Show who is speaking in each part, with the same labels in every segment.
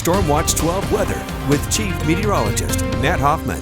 Speaker 1: Storm Watch 12 weather with Chief Meteorologist Matt Hoffman.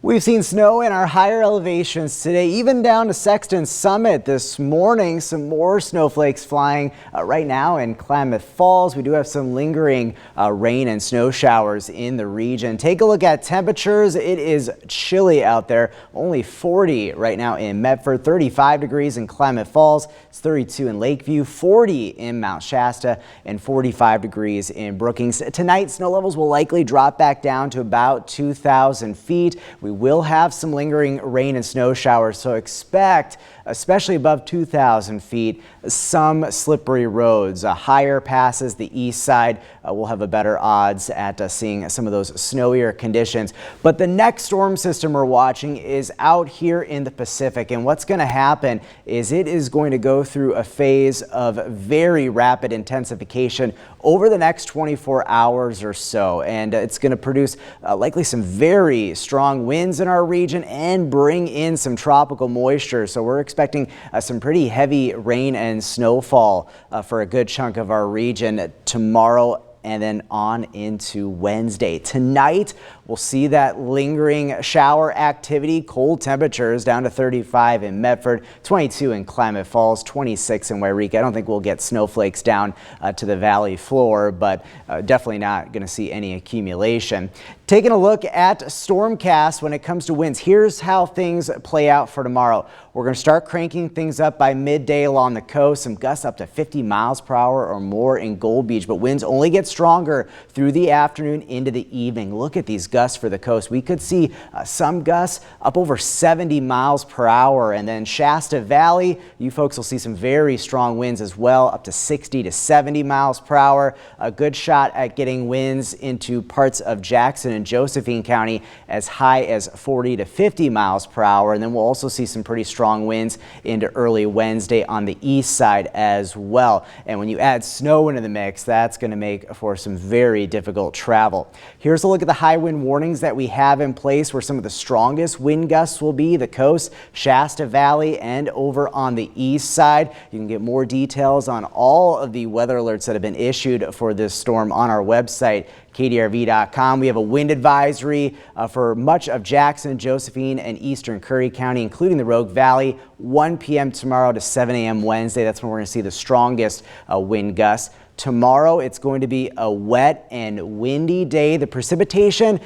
Speaker 2: We've seen snow in our higher elevations today, even down to Sexton Summit this morning. Some more snowflakes flying right now in Klamath Falls. We do have some lingering rain and snow showers in the region. Take a look at temperatures. It is chilly out there. Only 40 right now in Medford, 35 degrees in Klamath Falls. It's 32 in Lakeview, 40 in Mount Shasta, and 45 degrees in Brookings. Tonight, snow levels will likely drop back down to about 2,000 feet. We will have some lingering rain and snow showers, so expect, especially above 2,000 feet, some slippery roads. Higher passes the east side will have a better odds at seeing some of those snowier conditions. But the next storm system we're watching is out here in the Pacific, and what's going to happen is it is going to go through a phase of very rapid intensification over the next 24 hours or so, and it's going to produce likely some very strong winds in our region and bring in some tropical moisture. So we're expecting some pretty heavy rain and snowfall for a good chunk of our region tomorrow and then on into Wednesday. Tonight, we'll see that lingering shower activity, cold temperatures down to 35 in Medford, 22 in Klamath Falls, 26 in Wairika. I don't think we'll get snowflakes down to the valley floor, but definitely not going to see any accumulation. Taking a look at Stormcast when it comes to winds, here's how things play out for tomorrow. We're going to start cranking things up by midday along the coast, some gusts up to 50 miles per hour or more in Gold Beach, but winds only get stronger through the afternoon into the evening. Look at these gusts for the coast. We could see some gusts up over 70 miles per hour, and then Shasta Valley, you folks will see some very strong winds as well, up to 60 to 70 miles per hour. A good shot at getting winds into parts of Jackson and Josephine County as high as 40 to 50 miles per hour, and then we'll also see some pretty strong winds into early Wednesday on the east side as well. And when you add snow into the mix, that's going to make for some very difficult travel. Here's a look at the high wind warnings that we have in place, where some of the strongest wind gusts will be the coast, Shasta Valley, and over on the east side. You can get more details on all of the weather alerts that have been issued for this storm on our website, KDRV.com. We have a wind advisory for much of Jackson, Josephine, and eastern Curry County, including the Rogue Valley, 1 p.m. tomorrow to 7 a.m. Wednesday. That's when we're going to see the strongest wind gusts. Tomorrow, it's going to be a wet and windy day. The precipitation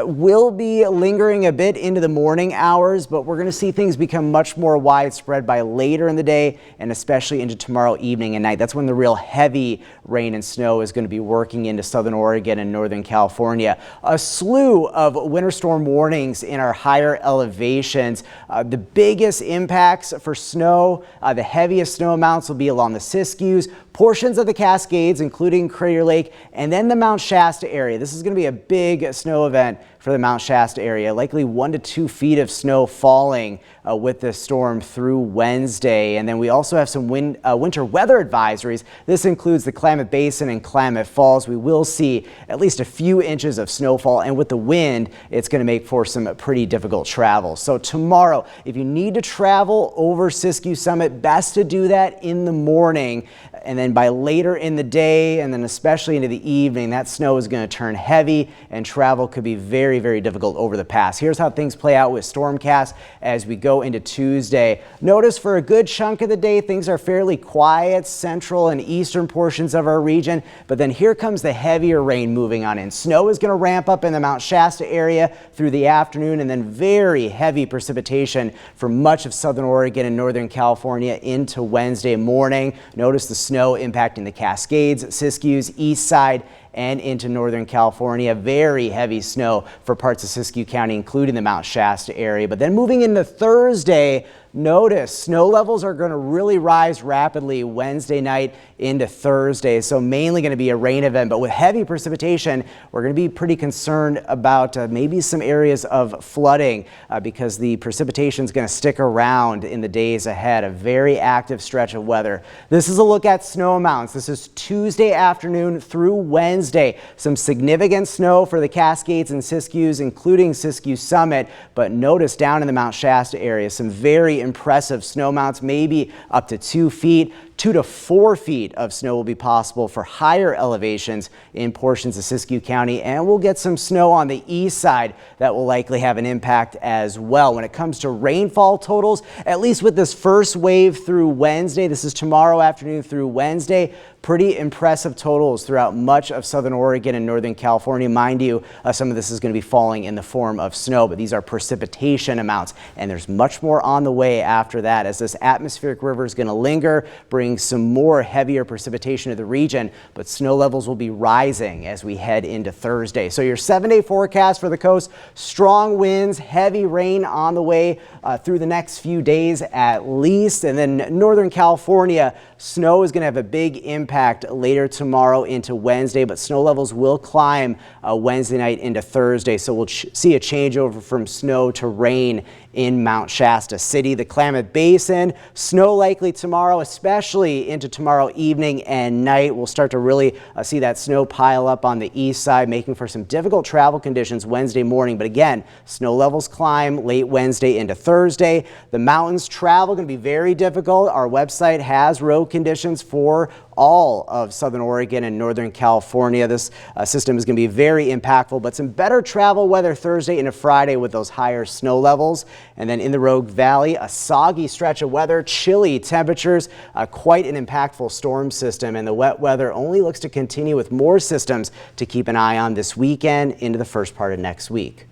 Speaker 2: will be lingering a bit into the morning hours, but we're going to see things become much more widespread by later in the day and especially into tomorrow evening and night. That's when the real heavy rain and snow is going to be working into southern Oregon and northern California. A slew of winter storm warnings in our higher elevations. The biggest impacts for snow, the heaviest snow amounts will be along the Siskiyous, portions of the Cascades, including Crater Lake, and then the Mount Shasta area. This is going to be a big snow event for the Mount Shasta area, likely 1 to 2 feet of snow falling with this storm through Wednesday. And then we also have some winter weather advisories. This includes the Klamath Basin and Klamath Falls. We will see at least a few inches of snowfall, and with the wind, it's going to make for some pretty difficult travel. So tomorrow, if you need to travel over Siskiyou Summit, best to do that in the morning. And then by later in the day, and then especially into the evening, that snow is going to turn heavy and travel could be very, very difficult over the pass. Here's how things play out with Stormcast as we go into Tuesday. Notice for a good chunk of the day, things are fairly quiet, central and eastern portions of our region. But then here comes the heavier rain moving on in. Snow is going to ramp up in the Mount Shasta area through the afternoon, and then very heavy precipitation for much of southern Oregon and northern California into Wednesday morning. Notice the snow impacting the Cascades, Siskiyous, east side, and into northern California. Very heavy snow for parts of Siskiyou County, including the Mount Shasta area. But then moving into Thursday, notice snow levels are going to really rise rapidly Wednesday night into Thursday. So mainly going to be a rain event, but with heavy precipitation, we're going to be pretty concerned about maybe some areas of flooding because the precipitation is going to stick around in the days ahead. A very active stretch of weather. This is a look at snow amounts. This is Tuesday afternoon through Wednesday. Some significant snow for the Cascades and Siskiyous, including Siskiyou Summit, but notice down in the Mount Shasta area, some very impressive snow amounts, maybe up to 2 feet. 2 to 4 feet of snow will be possible for higher elevations in portions of Siskiyou County, and we'll get some snow on the east side that will likely have an impact as well. When it comes to rainfall totals, at least with this first wave through Wednesday, this is tomorrow afternoon through Wednesday, pretty impressive totals throughout much of southern Oregon and northern California. Mind you, some of this is going to be falling in the form of snow, but these are precipitation amounts, and there's much more on the way after that as this atmospheric river is going to linger, bring some more heavier precipitation to the region, but snow levels will be rising as we head into Thursday. So your 7-day forecast for the coast, strong winds, heavy rain on the way through the next few days at least, and then northern California, snow is going to have a big impact later tomorrow into Wednesday, but snow levels will climb Wednesday night into Thursday, so we'll see a changeover from snow to rain in Mount Shasta City. The Klamath Basin, snow likely tomorrow, especially into tomorrow evening and night. We'll start to really see that snow pile up on the east side, making for some difficult travel conditions Wednesday morning. But again, snow levels climb late Wednesday into Thursday. The mountains travel going to be very difficult. Our website has road conditions for all of southern Oregon and northern California. This system is going to be very impactful, but some better travel weather Thursday into Friday with those higher snow levels. And then in the Rogue Valley, a soggy stretch of weather, chilly temperatures, quite an impactful storm system. And the wet weather only looks to continue with more systems to keep an eye on this weekend into the first part of next week.